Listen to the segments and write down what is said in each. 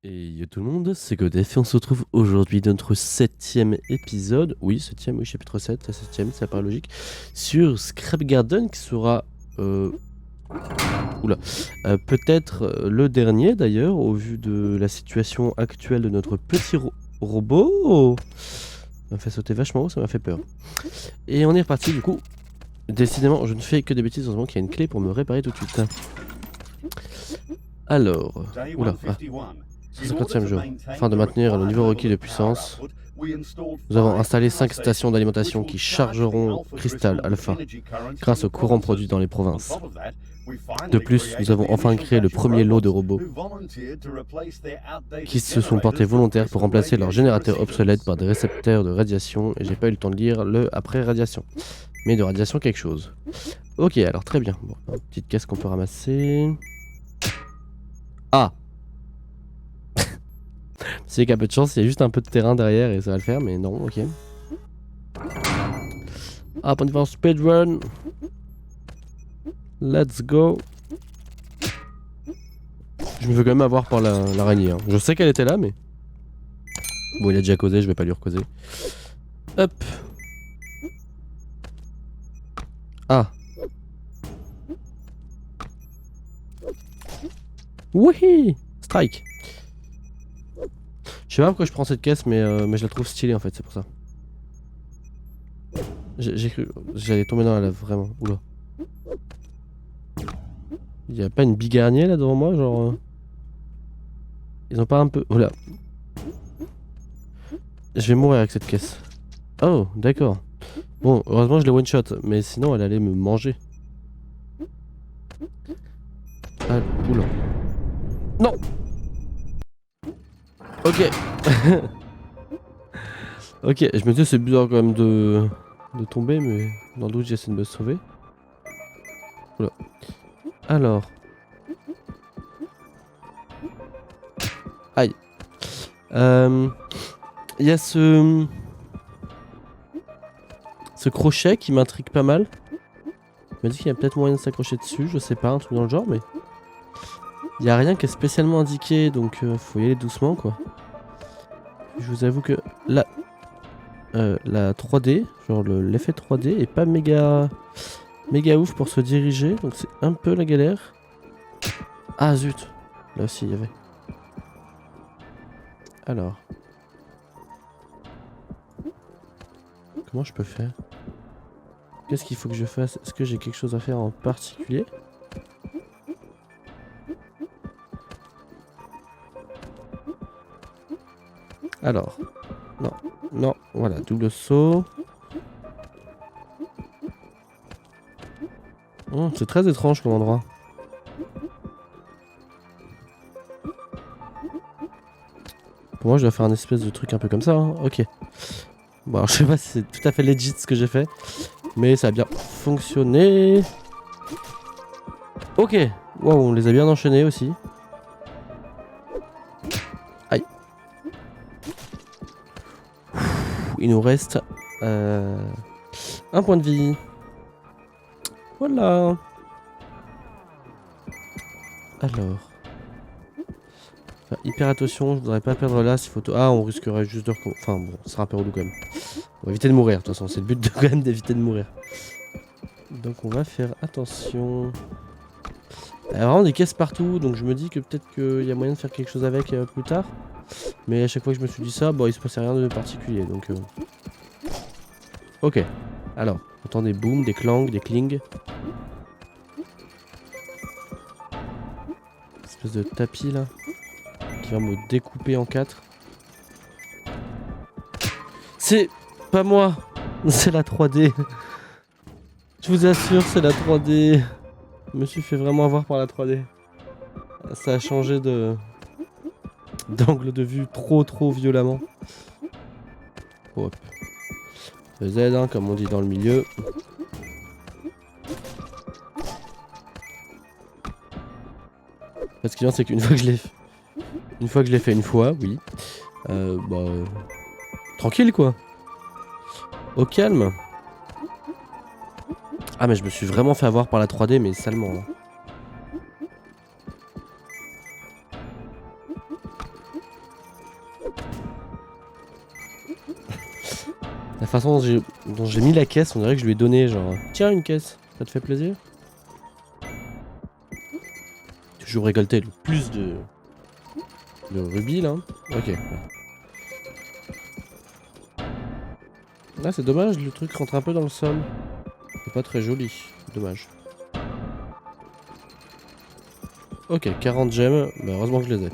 Et yo tout le monde, c'est Godef et on se retrouve aujourd'hui dans notre 7ème épisode, oui 7ème, oui chapitre 7, la 7ème, ça paraît logique, sur Scrap Garden qui sera, oula, peut-être le dernier d'ailleurs au vu de la situation actuelle de notre petit robot. Ça m'a fait sauter vachement haut, ça m'a fait peur. Et on est reparti du coup, décidément je ne fais que des bêtises, heureusement qu'il y a une clé pour me réparer tout de suite. Alors, oula, 150e jour. Afin de maintenir le niveau requis de puissance, nous avons installé 5 stations d'alimentation qui chargeront Crystal Alpha grâce au courant produit dans les provinces. De plus, nous avons enfin créé le premier lot de robots qui se sont portés volontaires pour remplacer leurs générateurs obsolètes par des récepteurs de radiation, et j'ai pas eu le temps de lire le après radiation, mais de radiation quelque chose. Ok, alors très bien. Bon, une petite caisse qu'on peut ramasser. Ah! C'est qu'à peu de chance, il y a juste un peu de terrain derrière et ça va le faire, mais non, ok. Hop, on y va en speedrun. Let's go. Je me fais quand même avoir par l'araignée. Hein. Je sais qu'elle était là, mais... Bon, il a déjà causé, je vais pas lui recauser. Hop. Ah. Wouhi. Strike. Je sais pas pourquoi je prends cette caisse, mais je la trouve stylée en fait, c'est pour ça. J'ai cru... J'allais tomber dans la lave, vraiment. Oula. Il y a pas une bigarnier là devant moi, genre... Ils ont pas un peu... Oula. Je vais mourir avec cette caisse. Oh, d'accord. Bon, heureusement je l'ai one shot, mais sinon elle allait me manger. Ah, oula. Non. Ok. Ok, je me dis c'est bizarre quand même de tomber, mais dans le doute j'essaie de me sauver. Oula. Alors. Aïe. Il y a ce crochet qui m'intrigue pas mal. Je me dis qu'il y a peut-être moyen de s'accrocher dessus, je sais pas, un truc dans le genre, mais... Il y a rien qui est spécialement indiqué, donc faut y aller doucement, quoi. Je vous avoue que la 3D, genre l'effet 3D est pas méga ouf pour se diriger, donc c'est un peu la galère. Ah zut, là aussi il y avait. Alors. Comment je peux faire? Qu'est-ce qu'il faut que je fasse? Est-ce que j'ai quelque chose à faire en particulier? Alors. Non, non, voilà, double saut. Oh, c'est très étrange comme endroit. Pour moi, je dois faire un espèce de truc un peu comme ça, hein. Ok. Bon, alors je sais pas si c'est tout à fait legit ce que j'ai fait, mais ça a bien fonctionné. Ok. Wow, on les a bien enchaînés aussi. Aïe. Il nous reste un point de vie. Voilà. Alors. Enfin, hyper attention, je voudrais pas perdre là ces photos. Ah, on risquerait juste de recommencer. Enfin bon, ce sera un peu relou quand même. On va éviter de mourir, de toute façon, c'est le but de quand même d'éviter de mourir. Donc on va faire attention. Il y a vraiment des caisses partout, donc je me dis que peut-être qu'il y a moyen de faire quelque chose avec plus tard. Mais à chaque fois que je me suis dit ça, bon, il se passait rien de particulier, donc... Ok. Alors, on entend des booms, des clangs, des clings. Espèce de tapis là. Qui va me découper en 4. C'est pas moi, c'est la 3D. Je vous assure, c'est la 3D. Je me suis fait vraiment avoir par la 3D. Ça a changé d'angle de vue trop violemment. Hop. Le Z, hein, comme on dit dans le milieu. Ce qui est bien, c'est qu'une fois que je l'ai fait... Une fois que je l'ai fait une fois, oui. Tranquille, quoi. Au calme. Ah, mais je me suis vraiment fait avoir par la 3D, mais salement. Hein. La façon dont j'ai mis la caisse, on dirait que je lui ai donné genre... Tiens, une caisse, ça te fait plaisir? Toujours récolter le plus de rubis là. Ok. Là c'est dommage, le truc rentre un peu dans le sol. C'est pas très joli, dommage. Ok, 40 gemmes, bah heureusement que je les ai.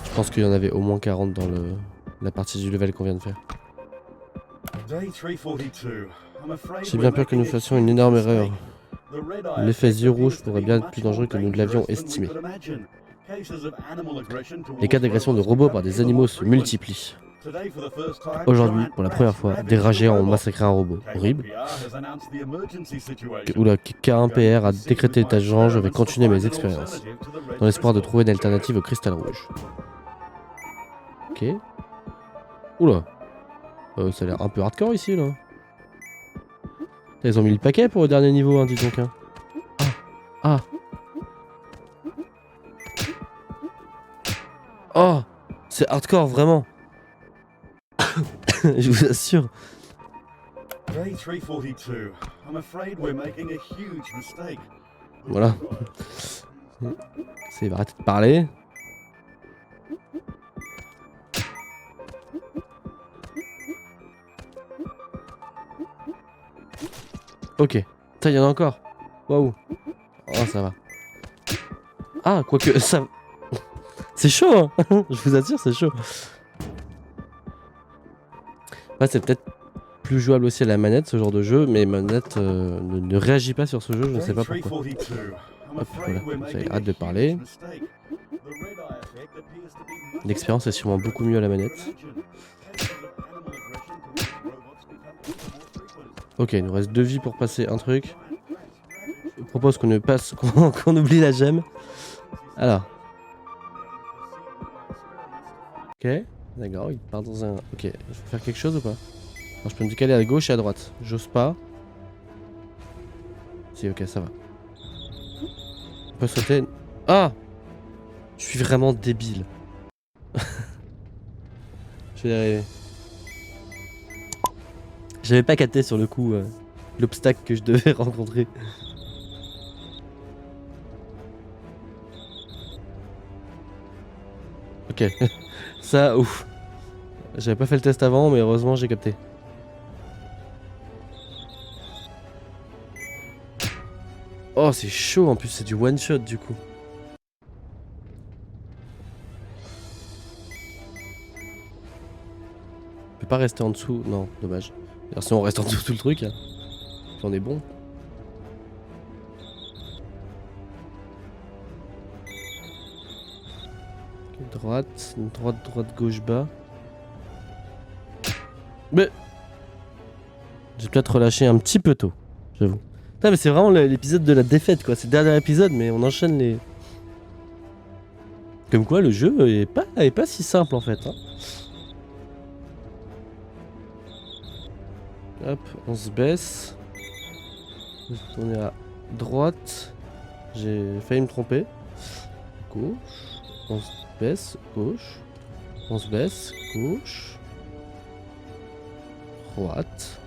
Je pense qu'il y en avait au moins 40 dans la partie du level qu'on vient de faire. J'ai bien peur que nous fassions une énorme erreur. L'effet yeux rouges pourrait bien être plus dangereux que nous l'avions estimé. Les cas d'agression de robots par des animaux se multiplient. Aujourd'hui, pour la première fois, des ragés ont massacré un robot. Horrible. Oula, K1PR a décrété l'état d'urgence, je vais continuer mes expériences. Dans l'espoir de trouver une alternative au cristal rouge. Ok. Oula. Ça a l'air un peu hardcore ici, là. Ils ont mis le paquet pour le dernier niveau, hein, dis donc. Hein. Ah. Oh, c'est hardcore, vraiment. Je vous assure. Voilà. Il va arrêter de parler. Ok. Putain, il y en a encore. Waouh. Oh, ça va. Ah, quoique, ça... C'est chaud, hein. Je vous assure, c'est chaud. Ouais, c'est peut-être plus jouable aussi à la manette, ce genre de jeu, mais ma manette ne réagit pas sur ce jeu, je ne sais pas pourquoi. Hop, voilà. J'ai hâte de parler. L'expérience est sûrement beaucoup mieux à la manette. Ok, il nous reste 2 vies pour passer un truc. Je propose qu'on qu'on oublie la gemme. Alors. Ok, d'accord, il part dans un... Ok, je peux faire quelque chose ou pas? Alors, je peux me décaler à gauche et à droite. J'ose pas. Si, ok, ça va. On peut sauter... Ah! Je suis vraiment débile. Je vais y arriver. J'avais pas capté sur le coup l'obstacle que je devais rencontrer. Ok. Ça, ouf. J'avais pas fait le test avant, mais heureusement j'ai capté. Oh, c'est chaud en plus, c'est du one shot du coup. Je peux pas rester en dessous, non, dommage. Alors si on reste en dessous tout le truc, hein. Puis on est bon. Okay, droite, droite, gauche, bas. Mais j'ai peut-être relâché un petit peu tôt, j'avoue. Putain, mais c'est vraiment l'épisode de la défaite quoi, c'est le dernier épisode, mais on enchaîne les... Comme quoi le jeu est pas si simple en fait. Hein. Hop, on se baisse. On va se tourner à droite. J'ai failli me tromper. Gauche. On se baisse. Gauche. On se baisse. Gauche. Droite.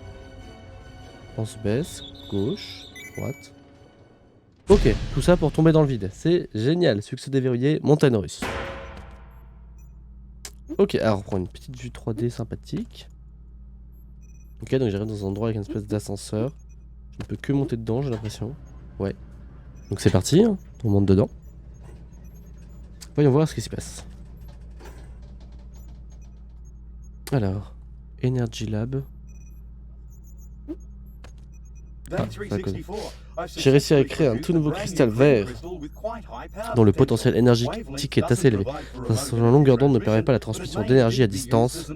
On se baisse. Gauche. Droite. Ok, tout ça pour tomber dans le vide. C'est génial. Succès déverrouillé. Montagne russe. Ok, alors on prend une petite vue 3D sympathique. Ok, donc j'arrive dans un endroit avec une espèce d'ascenseur. Je ne peux que monter dedans, j'ai l'impression. Ouais. Donc c'est parti, hein. On monte dedans. Voyons voir ce qui se passe. Alors, Energy Lab. Ah, j'ai réussi à créer un tout nouveau cristal vert dont le potentiel énergétique est assez élevé. Son longueur d'onde ne permet pas la transmission d'énergie à distance,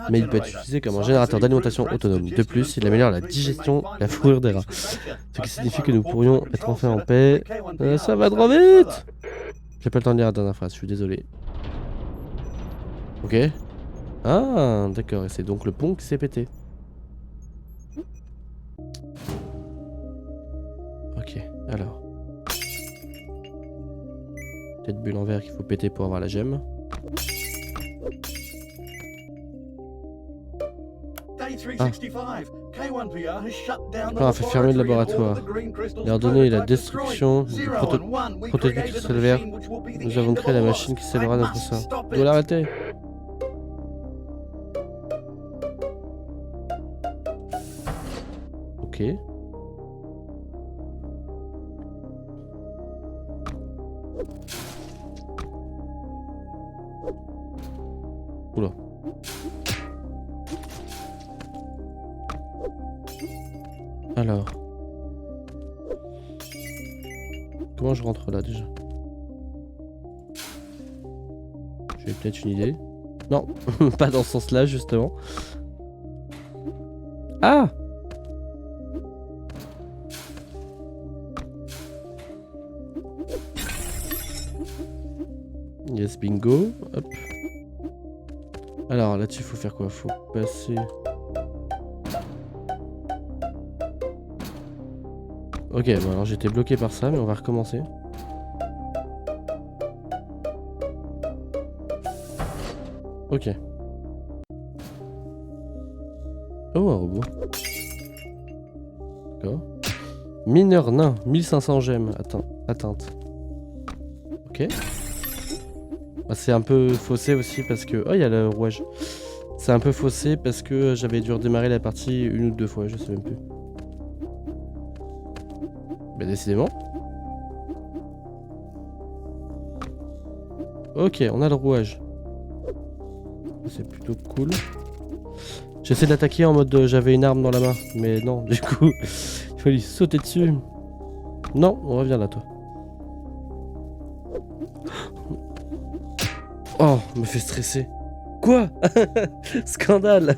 mais il peut être utilisé comme un générateur d'alimentation autonome. De plus, il améliore la digestion et la fourrure des rats, ce qui signifie que nous pourrions être enfin en paix. Ça va trop vite! J'ai pas le temps de lire la dernière phrase, je suis désolé. Ok. Ah, d'accord, et c'est donc le pont qui s'est pété. Ok, alors. Peut-être bulle en verre qu'il faut péter pour avoir la gemme. On a fait fermer le laboratoire. Il a ordonné la destruction du prototype cristal vert. Nous avons créé la machine qui scellera notre sort. On doit l'arrêter. Ok. Oula. Alors. Comment je rentre là déjà? J'ai peut-être une idée. Non, pas dans ce sens-là justement. Ah! Yes, bingo. Hop. Alors là-dessus, faut faire quoi? Faut passer. Ok, bon alors j'étais bloqué par ça, mais on va recommencer. Ok. Oh, un robot. D'accord. Mineur nain, 1500 gemmes. Atteinte. Ok. Bah, c'est un peu faussé aussi parce que... Oh, il y a le rouage. C'est un peu faussé parce que j'avais dû redémarrer la partie 1 ou 2 fois, je sais même plus. Bah décidément. Ok, on a le rouage. C'est plutôt cool. J'essaie de l'attaquer en mode j'avais une arme dans la main. Mais non, du coup, il faut lui sauter dessus. Non, on revient là, toi. Oh, me fait stresser. Quoi? Scandale.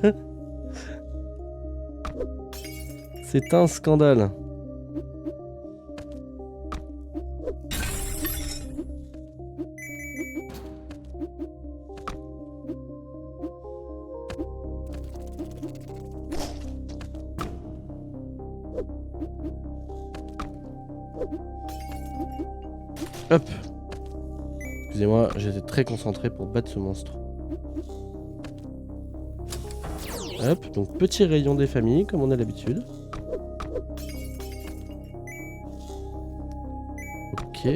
C'est un scandale. Hop. Excusez-moi, j'étais très concentré pour battre ce monstre. Hop, donc petit rayon des familles, comme on a l'habitude. Ok.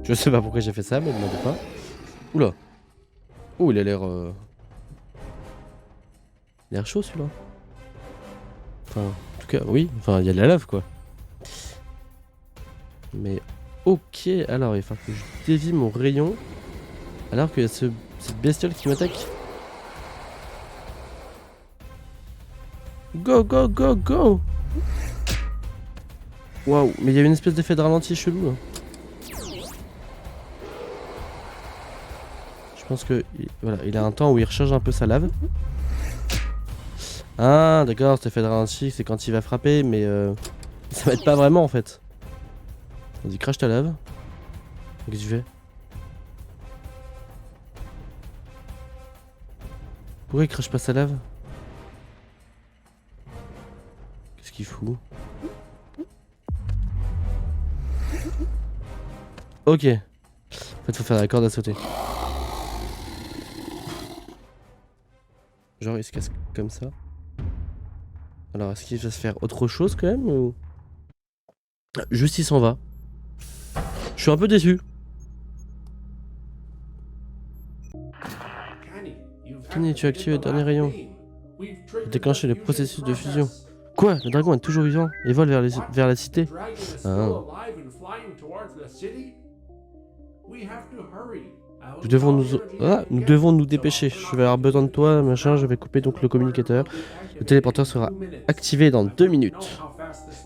Je sais pas pourquoi j'ai fait ça, mais ne me demandez pas. Oula. Oh, il a l'air... Il a l'air chaud, celui-là. Enfin, en tout cas, oui. Enfin, il y a de la lave, quoi. Mais ok, alors il va falloir que je dévie mon rayon alors qu'il y a cette bestiole qui m'attaque. Go, go, go, go! Waouh, mais il y a une espèce d'effet de ralenti chelou. Hein. Je pense que voilà, il a un temps où il recharge un peu sa lave. Ah, d'accord, cet effet de ralenti, c'est quand il va frapper, mais ça m'aide pas vraiment en fait. On dit crache ta lave. Qu'est-ce que tu fais? Pourquoi il crache pas sa lave? Qu'est-ce qu'il fout? Ok. En fait, faut faire la corde à sauter. Genre, il se casse comme ça. Alors, est-ce qu'il va se faire autre chose quand même ou... Juste, il s'en va. Je suis un peu déçu. Kenny, tu as activé le dernier rayon. Déclencher le processus de fusion. Quoi? Le dragon est toujours vivant et vole vers la cité. Ah. Nous devons nous dépêcher. Je vais avoir besoin de toi, machin. Je vais couper donc le communicateur. Le téléporteur sera activé dans 2 minutes.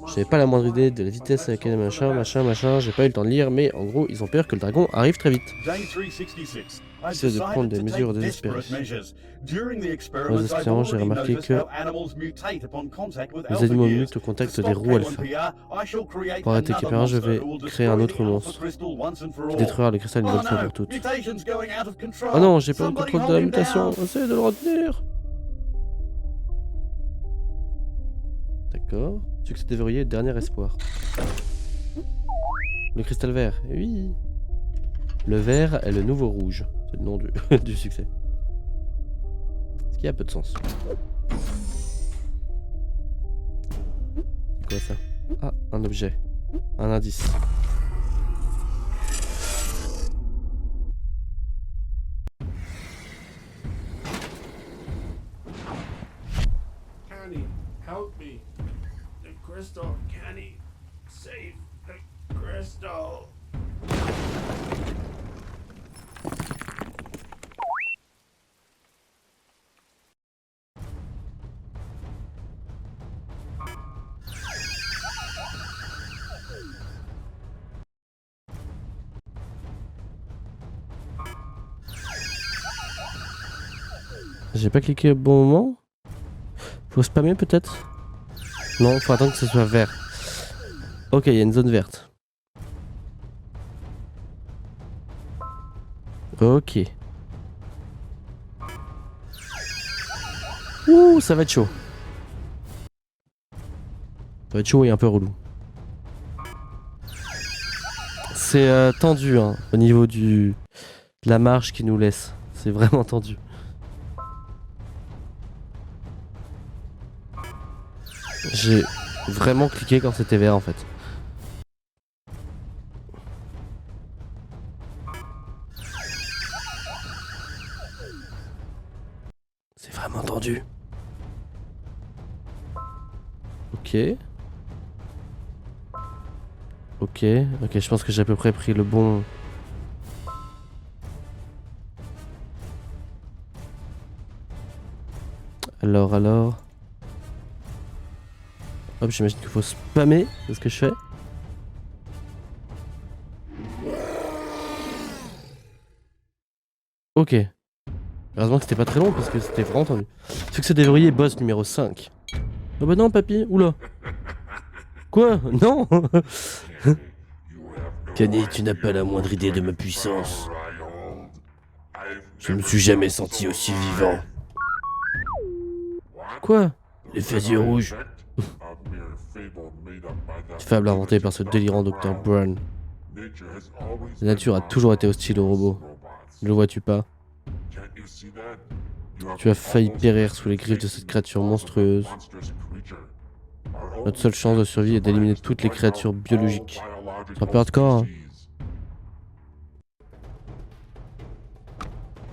Je n'avais pas la moindre idée de la vitesse à laquelle machin. J'ai pas eu le temps de lire, mais en gros, ils ont peur que le dragon arrive très vite. J'essaie de prendre des mesures désespérées. Dans les expériences, j'ai remarqué que les animaux mutent au contact des roues alpha. Pour arrêter Képerin, je vais créer un autre monstre qui détruira le cristal une bonne fois pour toutes. Oh non, j'ai pas le contrôle de la mutation. Essayez de le retenir. D'accord. Succès déverrouillé, dernier espoir. Le cristal vert, oui. Le vert est le nouveau rouge. C'est le nom du succès. qui a peu de sens. C'est quoi ça? Ah, un objet. Un indice. Kenny, help me. The crystal, Kenny. Save the crystal. J'ai pas cliqué au bon moment. Faut spammer peut-être? Non, faut attendre que ce soit vert. Ok, il y a une zone verte. Ok. Ouh, ça va être chaud. Ça va être chaud et un peu relou. C'est tendu hein, au niveau de la marge qui nous laisse. C'est vraiment tendu. J'ai vraiment cliqué quand c'était vert en fait. C'est vraiment tendu. Ok. Ok, ok, je pense que j'ai à peu près pris le bon... Alors... Hop, j'imagine qu'il faut spammer, c'est ce que je fais. Ok. Heureusement que c'était pas très long parce que c'était vraiment tendu. Succès déverrouillé, boss numéro 5. Oh bah non papy, oula. Quoi? Non. Kenny, tu n'as pas la moindre idée de ma puissance. Je ne me suis jamais senti aussi vivant. Quoi? Les yeux rouges. Fable inventée par ce délirant Dr. Brown. La nature a toujours été hostile aux robots. Ne le vois-tu pas? Tu as failli périr sous les griffes de cette créature monstrueuse. Notre seule chance de survie est d'éliminer toutes les créatures biologiques. C'est un peu hardcore, hein.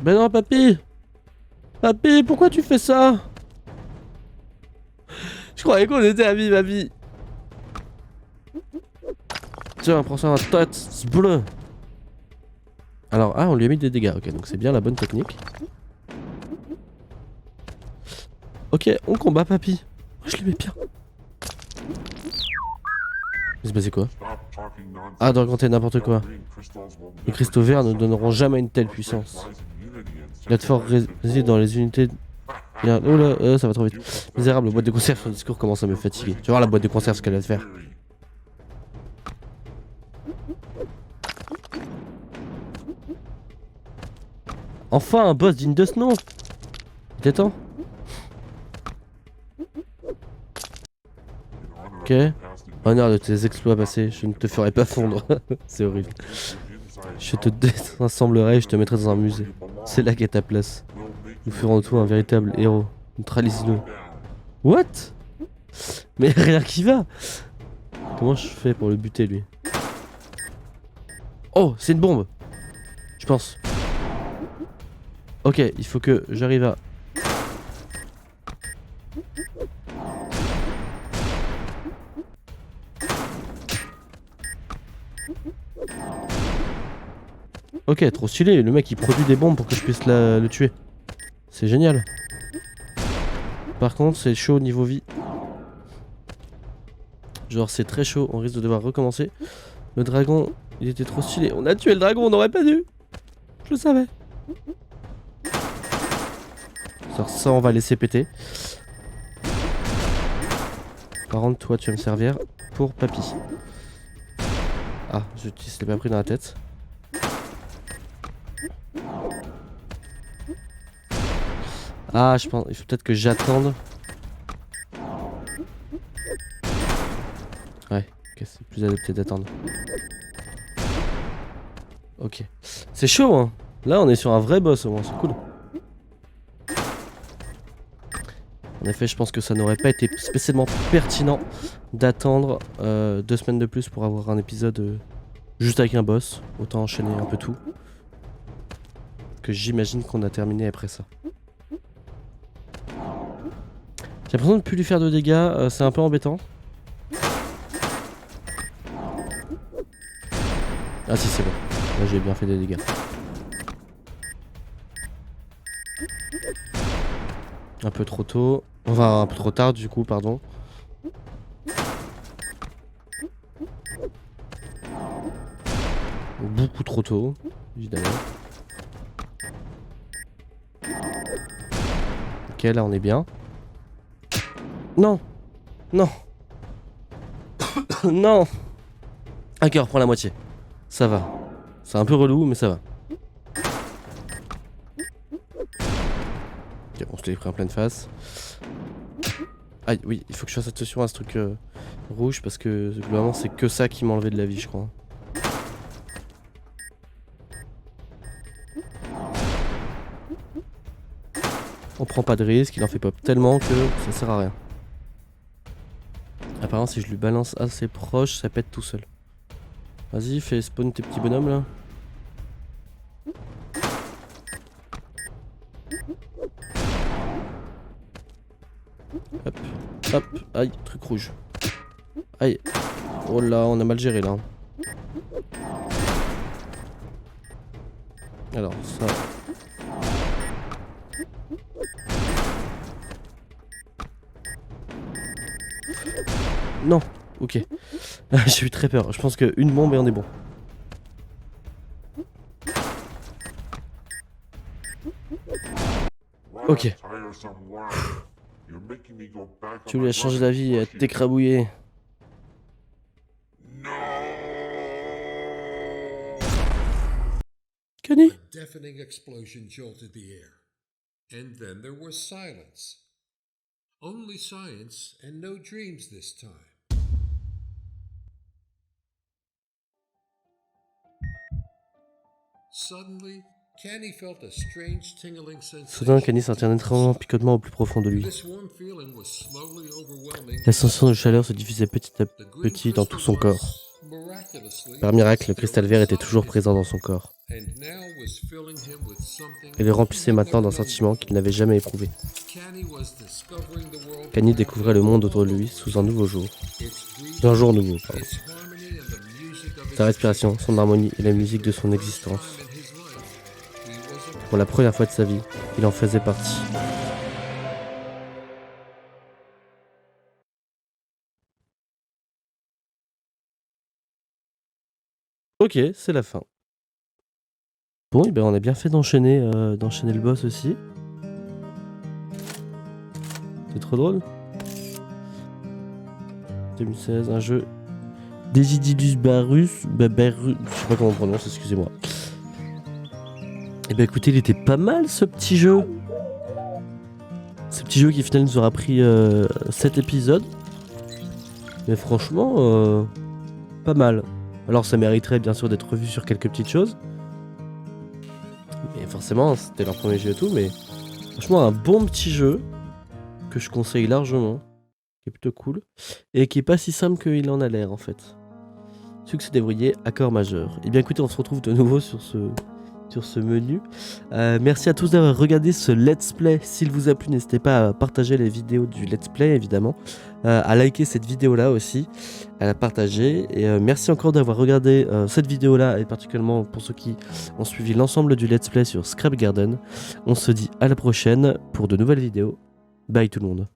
Ben non, papy! Papy, pourquoi tu fais ça? Je croyais qu'on était amis, papy. Tiens, prends ça dans la tête, c'est bleu. Alors, ah, on lui a mis des dégâts. Ok, donc c'est bien la bonne technique. Ok, on combat, papy. Oh, je l'aimais bien. Il s'est passé quoi? Ah, de raconter n'importe quoi. Les cristaux verts ne donneront jamais une telle puissance. L'être fort réside dans les unités... Oh là, ça va trop vite. Misérable, boîte de conserve, son discours commence à me fatiguer. Tu vas voir la boîte de conserve ce qu'elle va te faire. Enfin un boss digne de ce nom. Il était temps. Ok. Honneur de tes exploits passés, je ne te ferai pas fondre. C'est horrible. Je te désassemblerai et je te mettrai dans un musée. C'est là qu'est ta place. Nous ferons de toi un véritable héros. Neutralise-le. What? Mais rien qui va. Comment je fais pour le buter lui? Oh, c'est une bombe. Je pense. Ok, il faut que j'arrive à... Ok, trop stylé, le mec il produit des bombes pour que je puisse le tuer. C'est génial. Par contre, c'est chaud niveau vie. Genre c'est très chaud, on risque de devoir recommencer. Le dragon, il était trop stylé. On a tué le dragon, on n'aurait pas dû. Je le savais. Ça, on va laisser péter. Par contre, toi, tu vas me servir pour papy. Ah, je l'ai pas pris dans la tête. Ah, je pense, il faut peut-être que j'attende. Ouais, ok, c'est plus adapté d'attendre. Ok. C'est chaud, hein. Là, on est sur un vrai boss au moins, c'est cool. En effet, je pense que ça n'aurait pas été spécialement pertinent d'attendre 2 semaines de plus pour avoir un épisode juste avec un boss. Autant enchaîner un peu tout. Que j'imagine qu'on a terminé après ça. J'ai l'impression de ne plus lui faire de dégâts, c'est un peu embêtant. Ah si, c'est bon. Là j'ai bien fait des dégâts. Un peu trop tôt. Enfin, un peu trop tard du coup, pardon. Beaucoup trop tôt, évidemment. Ok, là on est bien. Non. Non. Non. Ok, on reprend la moitié. Ça va. C'est un peu relou, mais ça va. Ok, on se l'est pris en pleine face. Aïe, oui, il faut que je fasse attention à ce truc rouge parce que globalement c'est que ça qui m'a enlevé de la vie, je crois. On prend pas de risque, il en fait pop tellement que ça sert à rien. Apparemment, si je lui balance assez proche, ça pète tout seul. Vas-y, fais spawn tes petits bonhommes là. Hop, hop, aïe, truc rouge. Aïe. Oh là, on a mal géré là. Alors, ça. Non, ok. J'ai eu très peur. Je pense qu'une bombe et on est bon. Ok. Tu lui as changé la vie et t'écrabouiller. Kenny? A deafening explosion jolted the air. And then there was silence. Only science and no dreams this time. Suddenly, Kenny felt a strange tingling sensation. Soudain, Kenny sentit un étrange picotement au plus profond de lui. This warm feeling was slowly overwhelming. La sensation de chaleur se diffusait petit à petit dans tout son corps. Par miracle, le cristal vert était toujours présent dans son corps. Et le remplissait maintenant d'un sentiment qu'il n'avait jamais éprouvé. Kenny découvrait le monde autour de lui sous un nouveau jour. Un jour nouveau, pardon. Sa respiration, son harmonie et la musique de son existence. Pour la première fois de sa vie, il en faisait partie. Ok, c'est la fin. Bon, et ben on a bien fait d'enchaîner le boss aussi. C'est trop drôle. 2016, un jeu Desidilus Barus, je sais pas comment on prononce, excusez-moi. Et ben écoutez, il était pas mal ce petit jeu. Ce petit jeu qui finalement nous aura pris 7 épisodes. Mais franchement, pas mal. Alors ça mériterait bien sûr d'être revu sur quelques petites choses. Mais forcément, c'était leur premier jeu et tout, mais franchement un bon petit jeu que je conseille largement, qui est plutôt cool, et qui est pas si simple qu'il en a l'air en fait. Succès débrouillé, accord majeur. Et bien écoutez, on se retrouve de nouveau sur ce menu. Merci à tous d'avoir regardé ce let's play. S'il vous a plu, n'hésitez pas à partager les vidéos du let's play évidemment, à liker cette vidéo là aussi, à la partager, et merci encore d'avoir regardé cette vidéo là, et particulièrement pour ceux qui ont suivi l'ensemble du let's play sur Scrap Garden. On se dit à la prochaine pour de nouvelles vidéos. Bye tout le monde.